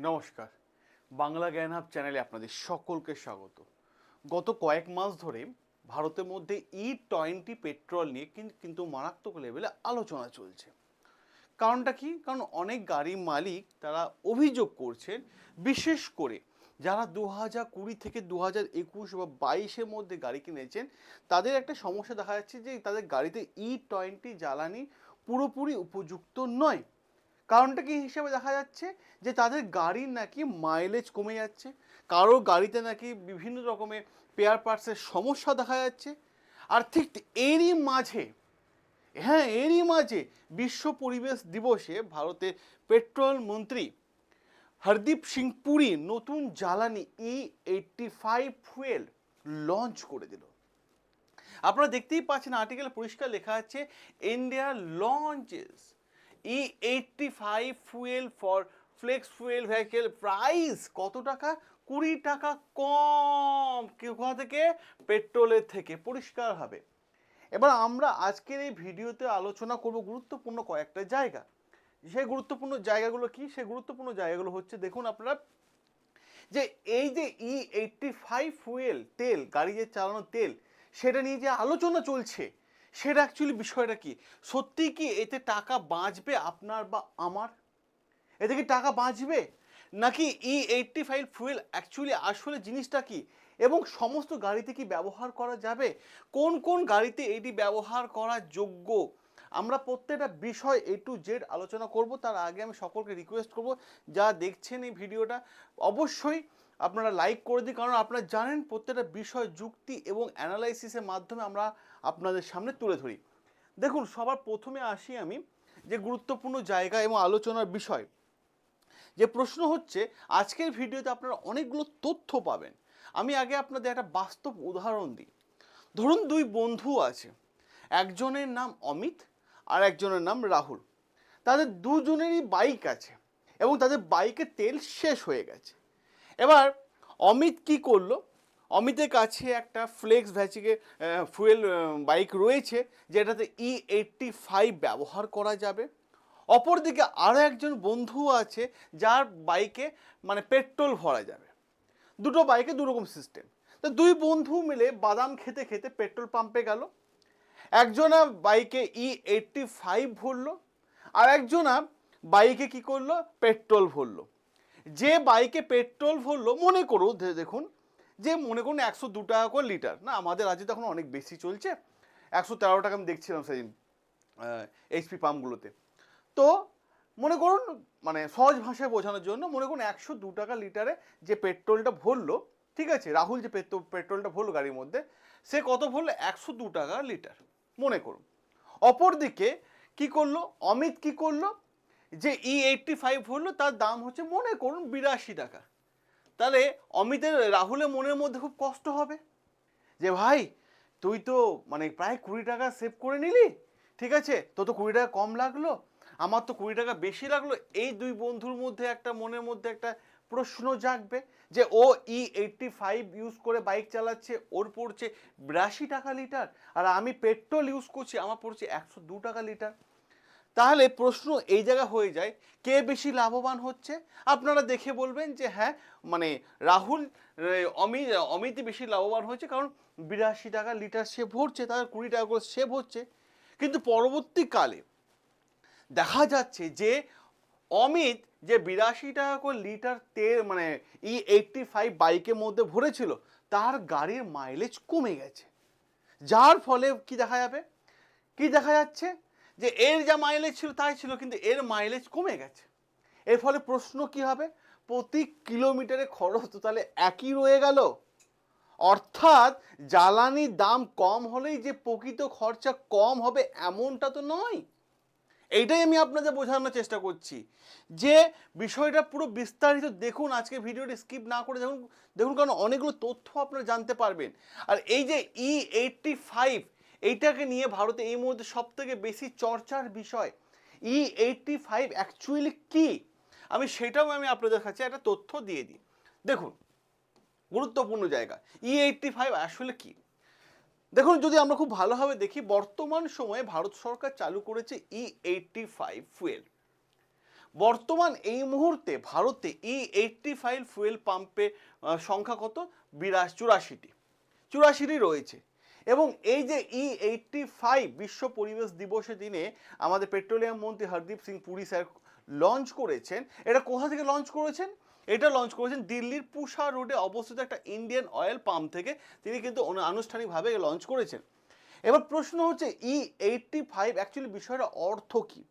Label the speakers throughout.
Speaker 1: নমস্কার, বাংলা জ্ঞান হাব চ্যানেলে আপনাদের সকলকে স্বাগত। গত কয়েক মাস ধরে ভারতের মধ্যে E20 পেট্রোল নিয়ে কিন্তু মারাত্মক লেভেলে আলোচনা চলছে। কারণটা কি? কারণ অনেক গাড়ি মালিক তারা অভিযোগ করছেন, বিশেষ করে যারা 2020 থেকে 2021 বা 22-এর মধ্যে গাড়ি কিনেছেন, তাদের একটা সমস্যা দেখা যাচ্ছে যে তাদের গাড়িতে E20 জ্বালানি পুরোপুরি উপযুক্ত নয়। কারণটা কি হিসেবে দেখা যাচ্ছে যে তাদের গাড়ির নাকি মাইলেজ কমে যাচ্ছে, কারো গাড়িতে নাকি বিভিন্ন রকমের পেয়ার পার্টসের সমস্যা দেখা যাচ্ছে। আর ঠিক এরই মাঝে, এরই মাঝে বিশ্ব পরিবেশ দিবসে ভারতের পেট্রোল মন্ত্রী হরদীপ সিং পুরী নতুন জ্বালানি E85 ফুয়েল লঞ্চ করে দিল। আপনারা দেখতেই পাচ্ছেন, আর্টিকেলে পরিষ্কার লেখা আছে, India launches E85 fuel for flex fuel vehicle. Price কত টাকা? 20 টাকা কম। কোথা থেকে? পেট্রোলের থেকে, পরিষ্কার হবে। এবার আমরা আজকের এই ভিডিওতে আলোচনা করব গুরুত্বপূর্ণ কয়েকটা জায়গা। সেই গুরুত্বপূর্ণ জায়গাগুলো কি? সেই গুরুত্বপূর্ণ জায়গাগুলো হচ্ছে, দেখুন আপনারা, যে এই যে E85 ফুয়েল তেল, গাড়ি যে চালানো তেল, সেটা নিয়ে যে আলোচনা চলছে, সেটা অ্যাকচুয়ালি বিষয়টা কি? সত্যি কি এতে টাকা বাঁচবে আপনার বা আমার? এতে কি টাকা বাঁচবে? নাকি E85 ফুয়েল অ্যাকচুয়ালি আসলে জিনিসটা কি, এবং সমস্ত গাড়িতে কি ব্যবহার করা যাবে? কোন কোন গাড়িতে এটি ব্যবহার করার যোগ্য? আমরা প্রত্যেকটা বিষয় A to Z আলোচনা করব। তার আগে আমি সকলকে রিকোয়েস্ট করব, যা দেখছেন এই ভিডিওটা অবশ্যই আপনারা লাইক করে দিন, কারণ আপনারা জানেন প্রত্যেকটা বিষয় যুক্তি এবং অ্যানালাইসিসের মাধ্যমে আমরা আপনাদের সামনে তুলে ধরি। দেখুন, সবার প্রথমে আসি আমি যে গুরুত্বপূর্ণ জায়গা এবং আলোচনার বিষয়। যে প্রশ্ন হচ্ছে, আজকের ভিডিওতে আপনারা অনেকগুলো তথ্য পাবেন। আমি আগে আপনাদের একটা বাস্তব উদাহরণ দিই। ধরুন দুই বন্ধু আছে, একজনের নাম অমিত আর একজনের নাম রাহুল। তাদের দুজনেরই বাইক আছে এবং তাদের বাইকের তেল শেষ হয়ে গেছে। এবার অমিত কি করলো? অমিতের কাছে একটা ফ্লেক্স ভ্যাচিকে ফুয়েল বাইক রয়েছে, যেটাতে E85 ব্যবহার করা যাবে। অপরদিকে আরও একজন বন্ধু আছে, যার বাইকে মানে পেট্রোল ভরা যাবে। দুটো বাইকে দুরকম সিস্টেম। তো দুই বন্ধু মিলে বাদাম খেতে খেতে পেট্রোল পাম্পে গেল। একজনা বাইকে E85 ভরলো, আর একজনা বাইকে কি করলো? পেট্রোল ভরলো। যে বাইকে পেট্রোল ভরলো, মনে করুন, দেখুন, যে মনে করুন 102 টাকা করে লিটার, না আমাদের আজকে তখন অনেক বেশি চলছে, 113 টাকা আমি দেখছিলাম সেদিন এইচপি পাম্পগুলোতে। তো মনে করুন, মানে সহজ ভাষায় বোঝানোর জন্য মনে করুন 102 টাকা লিটারে যে পেট্রোলটা ভরলো, ঠিক আছে, রাহুল যে পেট্রোলটা ভরলো গাড়ির মধ্যে, সে কত ভরলো? 102 টাকা লিটার মনে করুন। অপরদিকে কি করলো অমিত? কি করলো? যে E85 ভরলো, তার দাম হচ্ছে মনে করুন 82 টাকা। তাহলে অমিতের, রাহুলের মনের মধ্যে খুব কষ্ট হবে যে ভাই, তুই তো মানে প্রায় 20 টাকা সেভ করে নিলি, ঠিক আছে, তো 20 টাকা কম লাগলো, আমার তো 20 টাকা বেশি লাগলো। এই দুই বন্ধুর মধ্যে একটা মনের মধ্যে একটা প্রশ্ন জাগবে যে ও E85 ইউজ করে বাইক চালাচ্ছে, ওর পড়ছে 82 টাকা লিটার, আর আমি পেট্রোল ইউজ করছি, আমার পড়ছে 102 টাকা লিটার। তাহলে প্রশ্ন এই জায়গা হয়ে যায়, কে বেশি লাভবান হচ্ছে? আপনারা দেখে বলবেন যে হ্যাঁ, মানে রাহুল, অমিতই বেশি লাভবান হচ্ছে, কারণ 82 টাকা লিটার সে ভরছে, তার 20 টাকা করে সেভ হচ্ছে। কিন্তু পরবর্তীকালে দেখা যাচ্ছে যে অমিত যে 82 টাকা করে লিটার তেল মানে E85 বাইকের মধ্যে ভরেছিল, তার গাড়ির মাইলেজ কমে গেছে। যার ফলে কি দেখা যাবে? কি দেখা যাচ্ছে? যে এর যা মাইলেজ ছিল তাই ছিল, কিন্তু এর মাইলেজ কমে গেছে। এর ফলে প্রশ্ন কি হবে? প্রতি কিলোমিটারে খরচ তো তাহলে একই রয়ে গেল। অর্থাৎ জ্বালানির দাম কম হলেই যে প্রকৃত খরচা কম হবে এমনটা তো নয়। এইটাই আমি আপনাদের বোঝানোর চেষ্টা করছি, যে বিষয়টা পুরো বিস্তারিত দেখুন, আজকে ভিডিওটি স্কিপ না করে দেখুন। দেখুন, কারণ অনেকগুলো তথ্য আপনারা জানতে পারবেন। আর এই যে E85, এইটাকে নিয়ে ভারতে এই মুহূর্তে সব থেকে বেশি চর্চার বিষয়। E85 অ্যাকচুয়ালি কি, আমি সেটাও আপনাদের কাছে একটা তথ্য দিয়ে দিই। দেখুন, গুরুত্বপূর্ণ জায়গা, E85 আসলে কি। দেখুন, যদি আমরা খুব ভালোভাবে দেখি, বর্তমান সময়ে ভারত সরকার চালু করেছে E85 ফুয়েল। বর্তমান এই মুহূর্তে ভারতে E85 ফুয়েল পাম্পে সংখ্যা কত? 84টি 84টি রয়েছে। এবং এই যে E85 বিশ্ব পরিবেশ দিবসের দিনে আমাদের পেট্রোলিয়াম মন্ত্রী হরদীপ সিং পুরী স্যার লঞ্চ করেছেন। এটা কোথা থেকে লঞ্চ করেছেন? এটা লঞ্চ করেছেন দিল্লির পুষা রোডে অবস্থিত একটা ইন্ডিয়ান অয়েল পাম্প থেকে। তিনি কিন্তু আনুষ্ঠানিকভাবে লঞ্চ করেছেন। এবার প্রশ্ন হচ্ছে E85 অ্যাকচুয়ালি বিষয়টা অর্থ কি?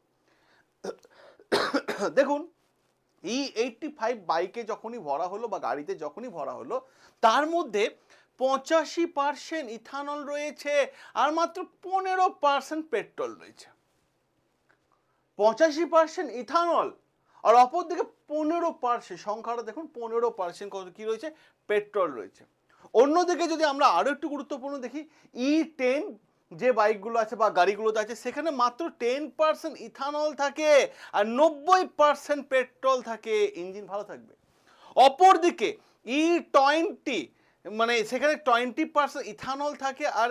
Speaker 1: দেখুন, E85 বাইকে যখনই ভরা হলো বা গাড়িতে যখনই ভরা হলো, তার মধ্যে 85% ইথানল রয়েছে আর মাত্র 15% পেট্রোল রয়েছে। 85% ইথানল আর অপরদিকে 15%, সংখ্যাটা দেখুন, 15% কত কি রয়েছে? পেট্রোল রয়েছে। অন্যদিকে যদি আমরা আরো একটু গুরুত্বপূর্ণ দেখি, E10 যে বাইকগুলো আছে বা গাড়িগুলোতে আছে, সেখানে মাত্র 10% ইথানল থাকে আর 90% পেট্রোল থাকে। ইঞ্জিন ভালো থাকবে। অপরদিকে E20 মানে সেখানে 20% ইথানল থাকে আর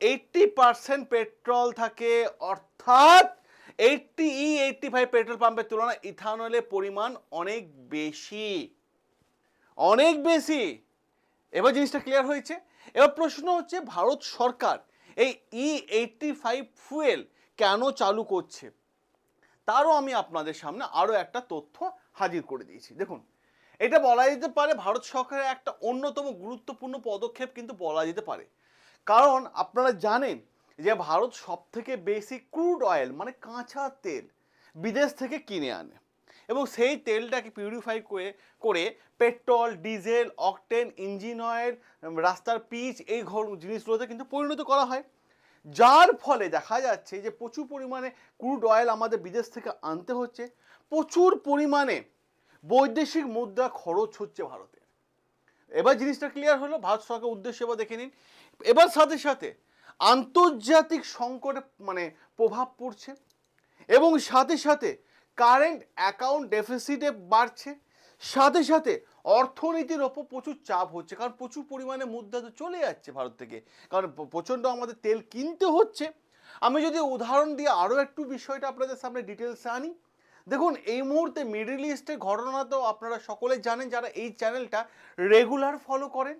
Speaker 1: 80% পেট্রোল থাকে। অর্থাৎ E85 পেট্রোল পাম্পের তুলনায় ইথানলের পরিমাণ অনেক বেশি, অনেক বেশি। এবার জিনিসটা ক্লিয়ার হয়েছে। এবার প্রশ্ন হচ্ছে, ভারত সরকার এই E85 ফুয়েল কেন চালু করছে? তারও আমি আপনাদের সামনে আরো একটা তথ্য হাজির করে দিয়েছি। দেখুন, এটা বলা যেতে পারে ভারত সরকারের একটা অন্যতম গুরুত্বপূর্ণ পদক্ষেপ কিন্তু বলা যেতে পারে। কারণ আপনারা জানেন যে ভারত সব থেকে বেশি ক্রুড অয়েল মানে কাঁচা তেল বিদেশ থেকে কিনে আনে এবং সেই তেলটাকে পিউরিফাই করে petrol, diesel, octane, engine oil, রাস্তার পিচ এই জিনিসগুলোতে কিন্তু পরিণত করা হয়। যার ফলে দেখা যাচ্ছে যে প্রচুর পরিমাণে ক্রুড অয়েল আমাদের বিদেশ থেকে আনতে হচ্ছে, প্রচুর পরিমাণে বৈদেশিক মুদ্রা খরচ হচ্ছে ভারতে। এবার জিনিসটা ক্লিয়ার হলো, ভারত সরকার উদ্দেশ্য এবার দেখে নিন। এবার সাথে সাথে আন্তর্জাতিক সংকটে মানে প্রভাব পড়ছে এবং সাথে সাথে কারেন্ট অ্যাকাউন্ট ডেফিসিটে বাড়ছে, সাথে সাথে অর্থনীতির ওপর প্রচুর চাপ হচ্ছে, কারণ প্রচুর পরিমাণে মুদ্রা তো চলে যাচ্ছে ভারত থেকে, কারণ প্রচণ্ড আমাদের তেল কিনতে হচ্ছে। আমি যদি উদাহরণ দিয়ে আরও একটু বিষয়টা আপনাদের সামনে ডিটেলসে আনি, দেখুন এই মুহূর্তে মিডল ইস্টের ঘটনা তো আপনারা সকলে জানেন যারা এই চ্যানেলটা রেগুলার ফলো করেন।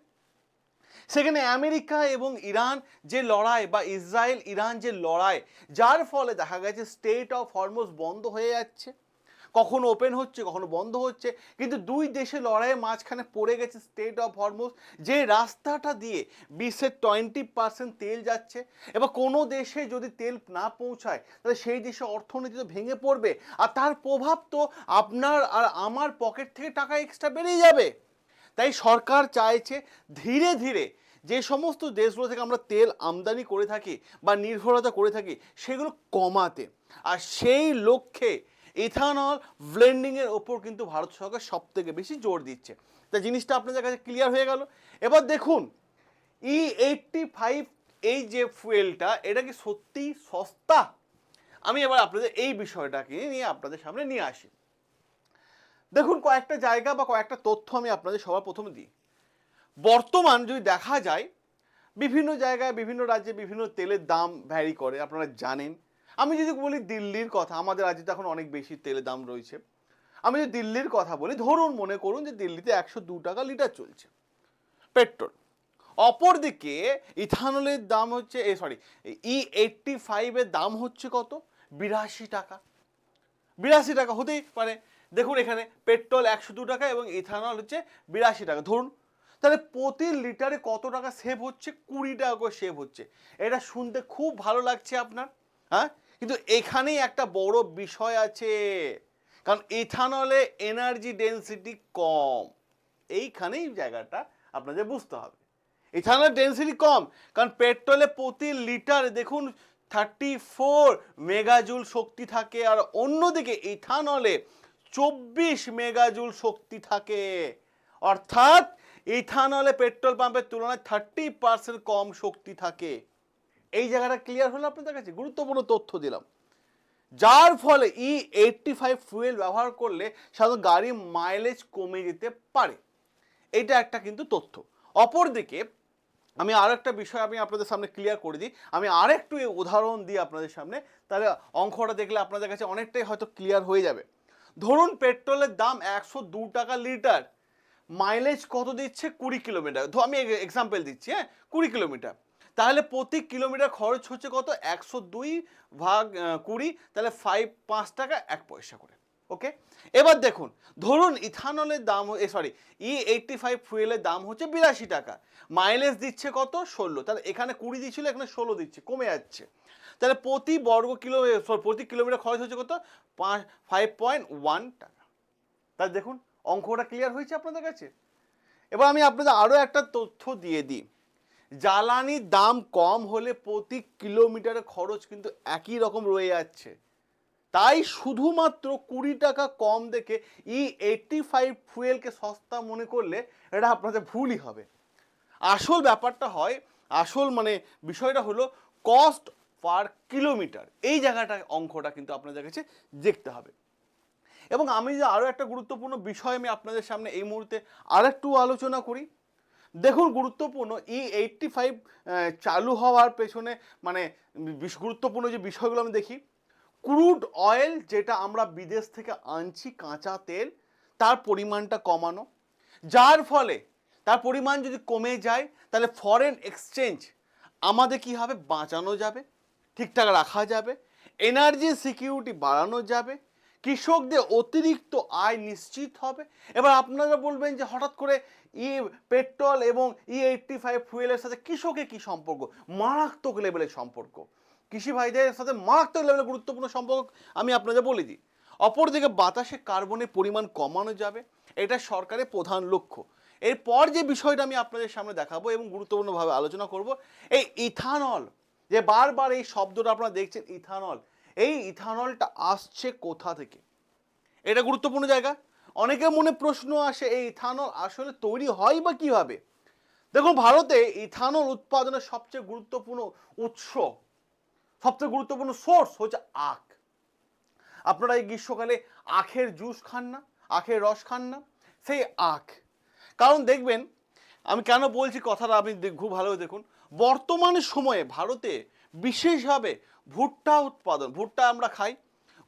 Speaker 1: সেখানে আমেরিকা এবং ইরান যে লড়াই বা ইসরায়েল ইরান যে লড়াই, যার ফলে দেখা গেছে স্টেট অফ হরমুজ বন্ধ হয়ে যাচ্ছে, কখনো ওপেন হচ্ছে কখনো বন্ধ হচ্ছে, কিন্তু দুই দেশে লড়াইয়ের মাঝখানে পড়ে গেছে স্টেট অফ হরমুজ, যে রাস্তাটা দিয়ে বিশ্বের 20% তেল যাচ্ছে। এবার কোনো দেশে যদি তেল না পৌঁছায় তাহলে সেই দেশে অর্থনীতি তো ভেঙে পড়বে আর তার প্রভাব তো আপনার আর আমার পকেট থেকে টাকা এক্সট্রা বেরিয়ে যাবে। তাই সরকার চাইছে ধীরে ধীরে যে সমস্ত দেশগুলো থেকে আমরা তেল আমদানি করে থাকি বা নির্ভরতা করে থাকি সেগুলো কমাতে, আর সেই লক্ষ্যে ইথানল ব্লেন্ডিংয়ের ওপর কিন্তু ভারত সরকার সব থেকে বেশি জোর দিচ্ছে। তা জিনিসটা আপনাদের কাছে ক্লিয়ার হয়ে গেল। এবার দেখুন, E85 এই যে ফুয়েলটা, এটা কি সত্যিই সস্তা? আমি এবার আপনাদের এই বিষয়টাকে নিয়ে আপনাদের সামনে নিয়ে আসি। দেখুন, কয়েকটা জায়গা বা কয়েকটা তথ্য আমি আপনাদের সবার প্রথমে দিই। বর্তমান যদি দেখা যায়, বিভিন্ন জায়গায় বিভিন্ন রাজ্যে বিভিন্ন তেলের দাম ভ্যারি করে, আপনারা জানেন। আমি যদি বলি দিল্লির কথা, আমাদের রাজ্যে তো এখন অনেক বেশি তেলের দাম রয়েছে। আমি যদি দিল্লির কথা বলি, ধরুন মনে করুন যে দিল্লিতে 102 টাকা লিটার চলছে পেট্রোল। অপরদিকে ইথানলের দাম হচ্ছে E85 এর দাম হচ্ছে কত? 82 টাকা। 82 টাকা হতেই পারে। দেখুন এখানে পেট্রোল 102 টাকা এবং ইথানল হচ্ছে 82 টাকা ধরুন, তাহলে প্রতি লিটারে কত টাকা সেভ হচ্ছে? 20 টাকা করে সেভ হচ্ছে। এটা শুনতে খুব ভালো লাগছে আপনার, হ্যাঁ, কিন্তু এখানেই একটা বড় বিষয় আছে, কারণ ইথানলে এনার্জি ডেনসিটি কম। এইখানেই জায়গাটা আপনাদের বুঝতে হবে, ইথানল ডেনসিটি কম, কারণ পেট্রোলে প্রতি লিটারে দেখুন 34 মেগাজুল শক্তি থাকে আর অন্যদিকে ইথানলে 24 মেগাজুল শক্তি থাকে। অর্থাৎ ইথানলে পেট্রোল পাম্পের তুলনায় 30% কম শক্তি থাকে। এই জায়গাটা ক্লিয়ার হলো আপনাদের কাছে? গুরুত্বপূর্ণ তথ্য দিলাম। যার ফলে E85 ফুয়েল ব্যবহার করলে সাধারণত গাড়ির মাইলেজ কমে যেতে পারে, এটা একটা কিন্তু তথ্য। অপরদিকে আমি আর একটা বিষয় আমি আপনাদের সামনে ক্লিয়ার করে দিই, আমি আর একটু উদাহরণ দিই আপনাদের সামনে, তাহলে অঙ্কটা দেখলে আপনাদের কাছে অনেকটাই হয়তো ক্লিয়ার হয়ে যাবে। ধরুন পেট্রোলের দাম 102 টাকা লিটার, মাইলেজ কত দিচ্ছে 20 কিলোমিটার, আমি এক্সাম্পল দিচ্ছি, হ্যাঁ 20 কিলোমিটার, তাহলে প্রতি কিলোমিটার খরচ হচ্ছে কত 102 ভাগ 20, তাহলে 5 টাকা 1 পয়সা করে। ওকে, এবার দেখুন ধরুন ইথানলের দাম E85 ফুয়েলের দাম হচ্ছে 82 টাকা, মাইলেজ দিচ্ছে কত 16, তাহলে এখানে 20 দিচ্ছিল এখানে 16 দিচ্ছে, কমে যাচ্ছে, তাহলে প্রতি কিলোমিটার খরচ হচ্ছে কত 5.1 টাকা। তাহলে দেখুন অঙ্কটা ক্লিয়ার হয়েছে আপনাদের কাছে। এবার আমি আপনাদের আরও একটা তথ্য দিয়ে দিই, জ্বালানির দাম কম হলে প্রতি কিলোমিটারের খরচ কিন্তু একই রকম রয়ে যাচ্ছে, তাই শুধুমাত্র 20 টাকা কম দেখে E85 ফুয়েলকে সস্তা মনে করলে এটা আপনাদের ভুলই হবে। আসল ব্যাপারটা হয়, আসল বিষয়টা হলো কস্ট পার কিলোমিটার, এই জায়গাটা অঙ্কটা কিন্তু আপনাদের কাছে দেখতে হবে। এবং আমি যে আরও একটা গুরুত্বপূর্ণ বিষয় আমি আপনাদের সামনে এই মুহূর্তে আরেকটু আলোচনা করি। দেখুন গুরুত্বপূর্ণ E85 চালু হওয়ার পেছনে গুরুত্বপূর্ণ যে বিষয়গুলো আমি দেখি, ক্রুড অয়েল যেটা আমরা বিদেশ থেকে আনছি কাঁচা তেল, তার পরিমাণটা কমানো, যার ফলে তার পরিমাণ যদি কমে যায় তাহলে ফরেন এক্সচেঞ্জ আমাদের কি হবে বাঁচানো যাবে, ঠিকঠাক রাখা যাবে, এনার্জি সিকিউরিটি বাড়ানো যাবে, কৃষকদের অতিরিক্ত আয় নিশ্চিত হবে। এবার আপনারা বলবেন যে হঠাৎ করে পেট্রোল এবং E85 ফুয়েলের সাথে কৃষকের কি সম্পর্ক? মারাত্মক লেভেলের সম্পর্ক, কৃষি ভাইদের সাথে মারাত্মক লেভেলের গুরুত্বপূর্ণ সম্পর্ক আমি আপনাদের বলে দিই। অপরদিকে বাতাসে কার্বনের পরিমাণ কমানো যাবে, এটা সরকারের প্রধান লক্ষ্য। এরপর যে বিষয়টা আমি আপনাদের সামনে দেখাবো এবং গুরুত্বপূর্ণভাবে আলোচনা করব, এই ইথানল, যে বারবার এই শব্দটা আপনারা দেখছেন ইথানল, এই ইথানলটা আসছে কোথা থেকে, এটা গুরুত্বপূর্ণ জায়গা। অনেকের মনে প্রশ্ন আসে এই ইথানল আসলে তৈরি হয় বা কিভাবে। দেখুন ভারতে ইথানল উৎপাদনের সবচেয়ে গুরুত্বপূর্ণ উৎস, সবচেয়ে গুরুত্বপূর্ণ সোর্স হচ্ছে আখ। আপনারা এই গ্রীষ্মকালে আখের জুস খান না, আখের রস খান না, সেই আখ। কারণ দেখবেন, আমি কেন বলছি কথাটা আপনি খুব ভালোভাবে দেখুন, বর্তমান সময়ে ভারতে বিশেষভাবে ভুট্টা উৎপাদন, ভুট্টা আমরা খাই,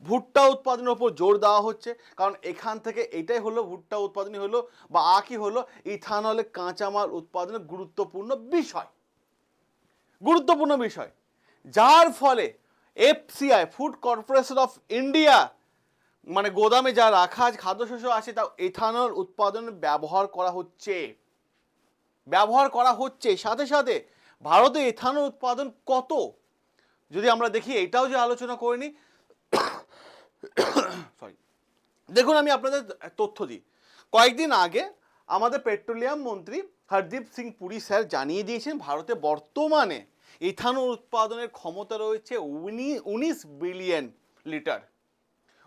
Speaker 1: ভুট্টা উৎপাদনের উপর জোর দেওয়া হচ্ছে, কারণ এখান থেকে এটাই হলো ভুট্টা উৎপাদনই হলো বা আখই হলো ইথানলের কাঁচামাল উৎপাদনের গুরুত্বপূর্ণ বিষয়, গুরুত্বপূর্ণ বিষয়, যার ফলে FCI food corporation of India গোদামে যা রাখা খাদ্যশস্য আছে তা ইথানল উৎপাদনে ব্যবহার করা হচ্ছে। সাথে সাথে ভারতে ইথানল উৎপাদন কত যদি আমরা দেখি, এটাও যে আলোচনা করে নিই। সরি, দেখুন আমি আপনাদের তথ্য দিই, কয়েকদিন আগে আমাদের পেট্রোলিয়াম মন্ত্রী হরদীপ সিং পুরী স্যার জানিয়ে দিয়েছেন ভারতে বর্তমানে ইথানল উৎপাদনের ক্ষমতা রয়েছে 19 বিলিয়ন লিটার,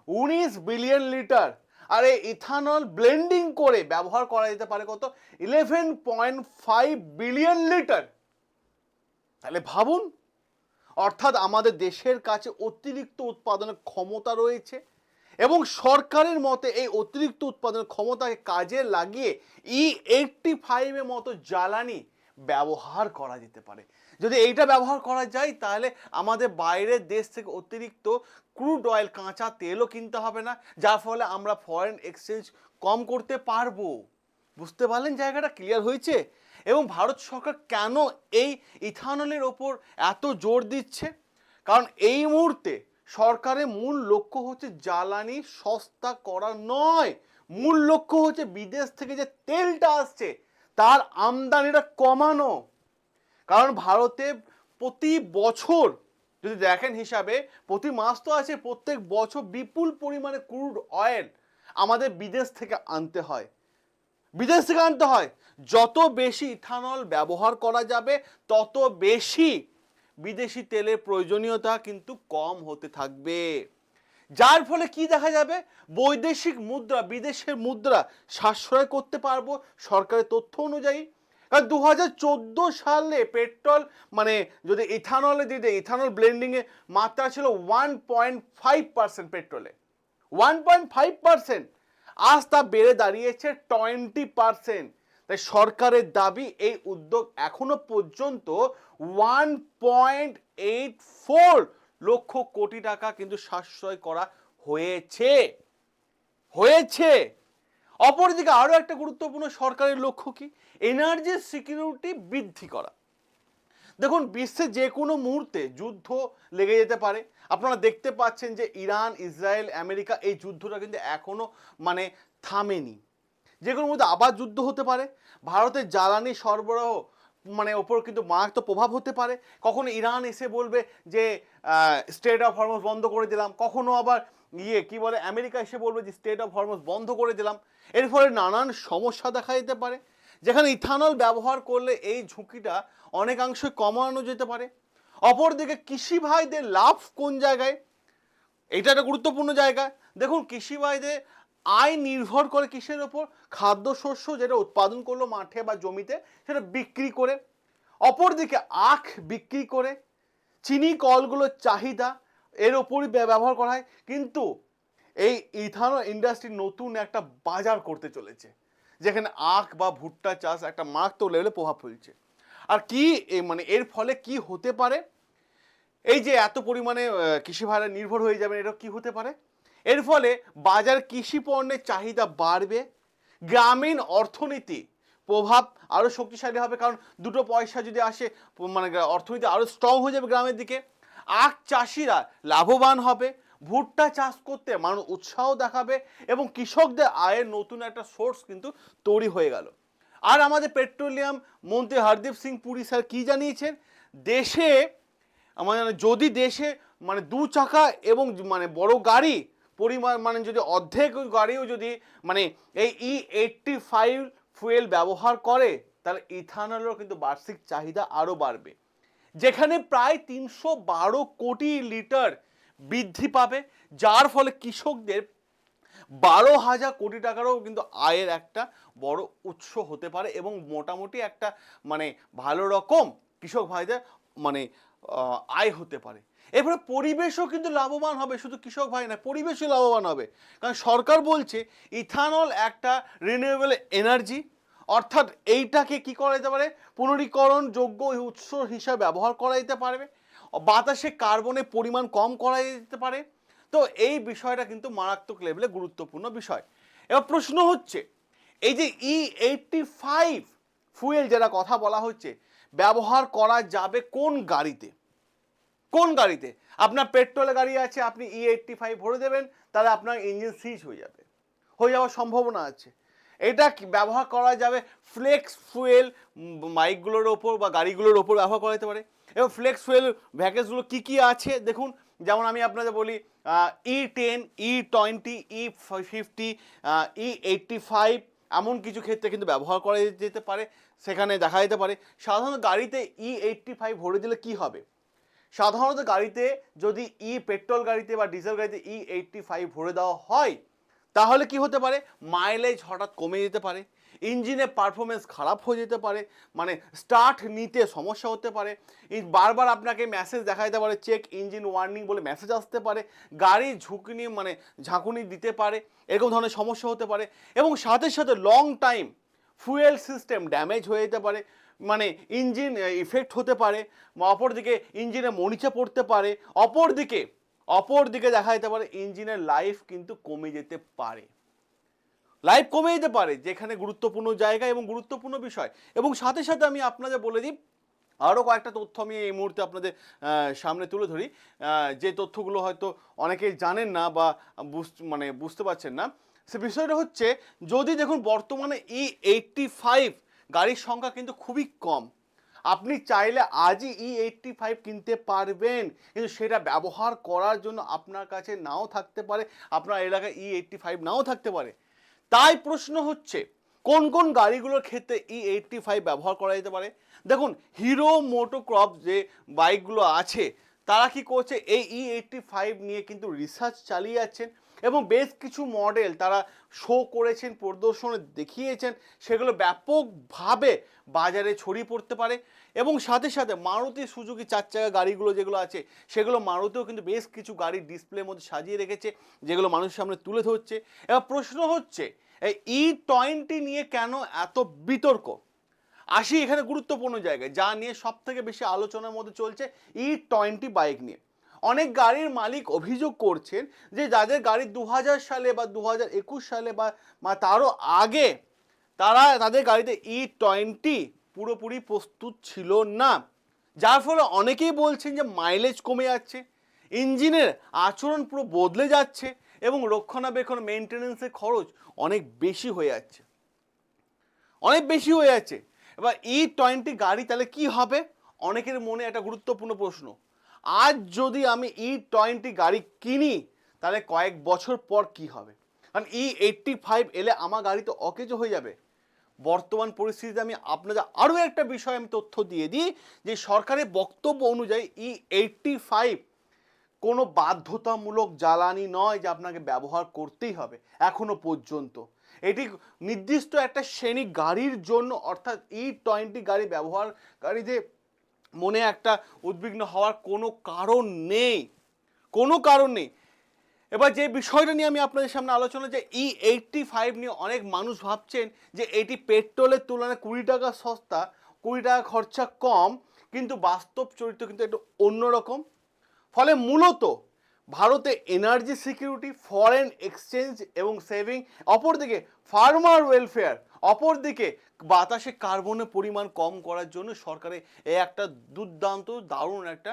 Speaker 1: 19 বিলিয়ন লিটার। আর এই ইথানল ব্লেন্ডিং করে ব্যবহার করা যেতে পারে কত 11.5 বিলিয়ন লিটার। তাহলে ভাবুন, অর্থাৎ আমাদের দেশের কাছে অতিরিক্ত উৎপাদনের ক্ষমতা রয়েছে এবং সরকারের মতে এই অতিরিক্ত উৎপাদনের ক্ষমতাকে কাজে লাগিয়ে E85 এর মতো জ্বালানি ব্যবহার করা যেতে পারে। যদি এইটা ব্যবহার করা যায় তাহলে আমাদের বাইরের দেশ থেকে অতিরিক্ত ক্রুড অয়েল কাঁচা তেলও কিনতে হবে না, যার ফলে আমরা ফরেন এক্সচেঞ্জ কম করতে পারবো। বুঝতে পারলেন জায়গাটা ক্লিয়ার হয়েছে? এবং ভারত সরকার কেন এই ইথানলের ওপর এত জোর দিচ্ছে? কারণ এই মুহূর্তে সরকারের মূল লক্ষ্য হচ্ছে জ্বালানি সস্তা করা নয়, মূল লক্ষ্য হচ্ছে বিদেশ থেকে যে তেলটা আসছে তার আমদানিটা কমানো। কারণ ভারতে প্রতি বছর যদি দেখেন হিসাবে, প্রতি মাস তো আছে, প্রত্যেক বছর বিপুল পরিমাণে ক্রুড অয়েল আমাদের বিদেশ থেকে আনতে হয়, যত বেশি ইথানল ব্যবহার করা যাবে তত বেশি বিদেশি তেলের প্রয়োজনীয়তা কিন্তু কম হতে থাকবে, যার ফলে কি দেখা যাবে বৈদেশিক মুদ্রা, বিদেশের মুদ্রা সাশ্রয় করতে পারবো সরকারের তথ্য অনুযায়ী। কারণ 2014 সালে পেট্রোল যদি ইথানলে দিতে, ইথানল ব্লেন্ডিং এর মাত্রা ছিল 1.5% পেট্রোলে, 1.5%, আজ তা বেড়ে দাঁড়িয়েছে 20%। তাই সরকারের দাবি এই উদ্যোগ এখনো পর্যন্ত 1.84 লক্ষ কোটি টাকা কিন্তু সাশ্রয় করা হয়েছে। হয়েছে। অপরদিকে আরো একটা গুরুত্বপূর্ণ সরকারের লক্ষ্য কি, এনার্জি সিকিউরিটি বৃদ্ধি করা। দেখুন বিশ্বে যে কোনো মুহূর্তে যুদ্ধ লেগে যেতে পারে। আপনারা দেখতে পাচ্ছেন যে ইরান, ইসরায়েল, আমেরিকা এই যুদ্ধটা কিন্তু এখনো মানে থামেনি। যে কোনো মুহূর্তে আবার যুদ্ধ হতে পারে। ভারতের জ্বালানি সরবরাহ মানে ওপর কিন্তু মারাত্মক প্রভাব হতে পারে। কখনো ইরান এসে বলবে যে স্টেট অফ হরমুজ বন্ধ করে দিলাম, কখনো আবার কি বলে আমেরিকা এসে বলবে যে স্টেট অফ হরমুজ বন্ধ করে দিলাম। এর ফলে নানান সমস্যা দেখা যেতে পারে, যেখানে ইথানল ব্যবহার করলে এই ঝুঁকিটা অনেকাংশে কমানো যেতে পারে। অপরদিকে কৃষি ভাইদের লাভ কোন জায়গায়, এটা একটা গুরুত্বপূর্ণ জায়গা। দেখুন কৃষি ভাইদের আয় নির্ভর করে কিসের ওপর, খাদ্যশস্য যেটা উৎপাদন করলো মাঠে বা জমিতে সেটা বিক্রি করে, অপরদিকে আখ বিক্রি করে, চিনি কলগুলোর চাহিদা এর ওপরই ব্যবহার করা হয়। কিন্তু এই ইথানল ইন্ডাস্ট্রি নতুন একটা বাজার করতে চলেছে, যেখানে আখ বা ভুট্টা চাষ একটা মারাত্মক লেভেলে প্রভাব ফেলছে। আর কি মানে এর ফলে কি হতে পারে, এই যে এত পরিমাণে কৃষি ভাড়া নির্ভর হয়ে যাবে, এটা কি হতে পারে, এর ফলে বাজার কৃষি পণ্যের চাহিদা বাড়বে, গ্রামীণ অর্থনীতি প্রভাব আরও শক্তিশালী হবে, কারণ দুটো পয়সা যদি আসে মানে অর্থনীতি আরও স্ট্রং হয়ে যাবে গ্রামের দিকে। আখ চাষিরা লাভবান হবে, ভুট্টা চাষ করতে মানুষ উৎসাহ দেখাবে এবং কৃষকদের আয়ের নতুন একটা সোর্স কিন্তু তৈরি হয়ে গেল। আর আমাদের পেট্রোলিয়াম মন্ত্রী হরদীপ সিং পুরী স্যার কি জানিয়েছেন, দেশে আমাদের যদি দেশে মানে দু চাকা এবং মানে বড় গাড়ি পরিমাণ মানে যদি অর্ধেক গাড়িও যদি মানে এই E85 ফুয়েল ব্যবহার করে, তাহলে ইথানলের কিন্তু বার্ষিক চাহিদা আরও বাড়বে, যেখানে প্রায় 312 কোটি লিটার বৃদ্ধি পাবে, যার ফলে কৃষকদের 12,000 কোটি টাকারও কিন্তু আয়ের একটা বড় উৎস হতে পারে এবং মোটামুটি একটা মানে ভালো রকম কৃষক ভাইদের মানে আয় হতে পারে। এরপরে পরিবেশও কিন্তু লাভবান হবে, শুধু কৃষক ভাই না, পরিবেশও লাভবান হবে, কারণ সরকার বলছে ইথানল একটা রিনিউয়েবল এনার্জি, অর্থাৎ এইটাকে কি করা যেতে পারে, পুনরীকরণযোগ্য উৎস হিসাবে ব্যবহার করা যেতে পারবে, বাতাসে কার্বনের পরিমাণ কম করা যেতে পারে। তো এই বিষয়টা কিন্তু মারাত্মক লেভেলে গুরুত্বপূর্ণ বিষয়। এবার প্রশ্ন হচ্ছে, এই যে E85 ফুয়েল যেটা কথা বলা হচ্ছে ব্যবহার করা যাবে কোন গাড়িতে, কোন গাড়িতে? আপনার পেট্রোলের গাড়ি আছে, আপনি E85 ভরে দেবেন, তাহলে আপনার ইঞ্জিন সিজ হয়ে যাওয়ার সম্ভাবনা আছে। এটা ব্যবহার করা যাবে ফ্লেক্স ফুয়েল বাইকগুলোর ওপর বা গাড়িগুলোর ওপর ব্যবহার করা যেতে পারে। এবং ফ্লেক্স ফুয়েল ভ্যাকেন্সগুলো কী কী আছে দেখুন, যেমন আমি আপনাদের বলি E10, E20, E50, E85 এমন কিছু ক্ষেত্রে কিন্তু ব্যবহার করা যেতে পারে, সেখানে দেখা যেতে পারে। সাধারণত গাড়িতে E85 ভরে দিলে কি হবে, সাধারণত গাড়িতে যদি পেট্রোল গাড়িতে বা ডিজেল গাড়িতে E85 ভরে দেওয়া হয়, তাহলে কি হতে পারে, মাইলেজ হঠাৎ কমে যেতে পারে, ইঞ্জিনের পারফরমেন্স খারাপ হয়ে যেতে পারে, মানে স্টার্ট নিতে সমস্যা হতে পারে, বারবার আপনাকে মেসেজ দেখা যেতে পারে, চেক ইঞ্জিন ওয়ার্নিং বলে মেসেজ আসতে পারে, গাড়ি ঝুঁকুনি মানে ঝাঁকুনি দিতে পারে, এরকম ধরনের সমস্যা হতে পারে। এবং সাথে সাথে long time fuel system damage হয়ে যেতে পারে, মানে ইঞ্জিন ইফেক্ট হতে পারে, অপরদিকে ইঞ্জিনে মরিচা পড়তে পারে, অপরদিকে দেখা যেতে পারে ইঞ্জিনের লাইফ কিন্তু কমে যেতে পারে, যেখানে গুরুত্বপূর্ণ জায়গা এবং গুরুত্বপূর্ণ বিষয়। এবং সাথে সাথে আমি আপনাদের বলে দিই আরও কয়েকটা তথ্য আমি এই মুহূর্তে আপনাদের সামনে তুলে ধরি, যে তথ্যগুলো হয়তো অনেকেই জানেন না বা বুঝতে পারছেন না। সে বিষয়টা হচ্ছে, যদি দেখুন বর্তমানে E85 গাড়ির সংখ্যা কিন্তু খুবই কম, আপনি চাইলে আজই E85 কিনতে পারবেন, কিন্তু সেটা ব্যবহার করার জন্য আপনার কাছে নাও থাকতে পারে, আপনার এলাকায় E85 নাও থাকতে পারে। তাই প্রশ্ন হচ্ছে কোন কোন গাড়িগুলোর ক্ষেত্রে E85 ব্যবহার করা যেতে পারে। দেখুন হিরো মোটোক্রপ যে বাইকগুলো আছে তারা কি করছে, এই E85 নিয়ে কিন্তু রিসার্চ চালিয়ে যাচ্ছেন এবং বেশ কিছু মডেল তারা শো করেছেন, প্রদর্শনে দেখিয়েছেন, সেগুলো ব্যাপকভাবে বাজারে ছড়িয়ে পড়তে পারে। এবং সাথে সাথে মারুতি সুজুকি 4 চাকা গাড়িগুলো যেগুলো আছে, সেগুলো মারুতিও কিন্তু বেশ কিছু গাড়ি ডিসপ্লের মধ্যে সাজিয়ে রেখেছে, যেগুলো মানুষের সামনে তুলে ধরছে। এবার প্রশ্ন হচ্ছে, এই E20 নিয়ে কেন এত বিতর্ক, আসি এখানে গুরুত্বপূর্ণ জায়গায়, যা নিয়ে সব থেকে বেশি আলোচনার মধ্যে চলছে E20 বাইক নিয়ে। অনেক গাড়ির মালিক অভিযোগ করছেন যে যাদের গাড়ি 2000 সালে বা 2021 সালে বা তারও আগে তাদের গাড়িতে E20 পুরোপুরি প্রস্তুত ছিল না, যার ফলে অনেকেই বলছেন যে মাইলেজ কমে যাচ্ছে, ইঞ্জিনের আচরণ পুরো বদলে যাচ্ছে এবং রক্ষণাবেক্ষণ মেনটেনেন্সের খরচ অনেক বেশি হয়ে যাচ্ছে, এবার E20 গাড়ি তাহলে কি হবে? অনেকের মনে একটা গুরুত্বপূর্ণ প্রশ্ন, আজ যদি আমি E20 গাড়ি কিনি তাহলে কয়েক বছর পর কি হবে? কারণ E85 এলে আমার গাড়ি তো অকেজ হয়ে যাবে। বর্তমান পরিস্থিতিতে আমি আপনাদের আরও একটা বিষয় আমি তথ্য দিয়ে দিই যে সরকারের বক্তব্য অনুযায়ী E85 কোনো বাধ্যতামূলক জ্বালানি নয় যে আপনাকে ব্যবহার করতেই হবে এখনো পর্যন্ত। এটি নির্দিষ্ট একটা শ্রেণী গাড়ির জন্য, অর্থাৎ E20 গাড়ি ব্যবহারকারীদের মনে একটা উদ্বিগ্ন হওয়ার কোনো কারণ নেই। এবার যে বিষয়টা নিয়ে আমি আপনাদের সামনে আলোচনা, যে E85 নিয়ে অনেক মানুষ ভাবছেন যে এটি পেট্রোলের তুলনায় 20 টাকা সস্তা, 20 টাকা খরচা কম, কিন্তু বাস্তব চরিত্র কিন্তু একটু অন্যরকম। ফলে মূলত ভারতে এনার্জি সিকিউরিটি, ফরেন এক্সচেঞ্জ এবং সেভিং, অপরদিকে ফার্মার ওয়েলফেয়ার, অপরদিকে বাতাসে কার্বনের পরিমাণ কম করার জন্য সরকারের এই একটা দুর্দান্ত দারুণ একটা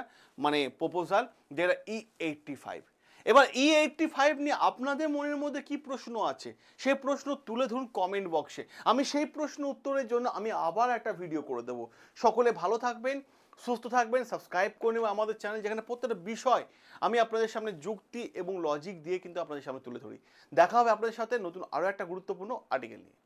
Speaker 1: প্রপোজাল, যেটা E85। এবার E85 নিয়ে আপনাদের মনের মধ্যে কি প্রশ্ন আছে সেই প্রশ্ন তুলে ধরুন কমেন্ট বক্সে, আমি সেই প্রশ্ন উত্তরের জন্য আমি আবার একটা ভিডিও করে দেবো। সকলে ভালো থাকবেন, সুস্থ থাকবেন, সাবস্ক্রাইব করে নেবেন আমাদের চ্যানেল, যেখানে প্রত্যেকটা বিষয় আমি আপনাদের সামনে যুক্তি এবং লজিক দিয়ে কিন্তু আপনাদের সামনে তুলে ধরি। দেখা হবে আপনাদের সাথে নতুন আরও একটা গুরুত্বপূর্ণ আর্টিকেল নিয়ে।